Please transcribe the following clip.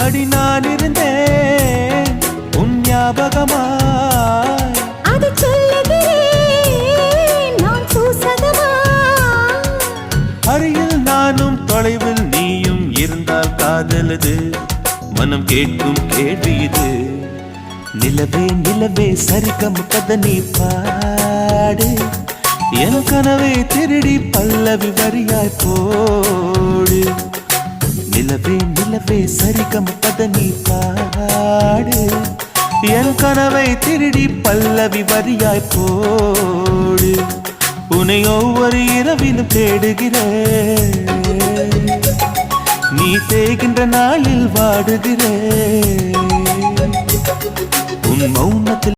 அடி நான் இருந்தேன் உன் ஞாபகமாய், அது சொல்லுகிறேன் நான் சூசகமா. அருகில் நானும் தொலைவில் நீயும் இருந்தால் காதலது மனம் கேட்கும் கேள்வி இது. நிலவே நிலவே சரிகம் கதை நீ பாடு, என் கனவை திருடி பல்லவி வரியாய் போடு. நிலவே நிலவே சரிகம் கதை நீ பாடு, என் கனவை திருடி பல்லவி வரியாய் போடு. உன்னை ஒவ்வொரு இரவிலும் தேடுகிறேன், நீ தேகின்ற நாளில் வாடுகிறேன். உன் மௌனத்தில்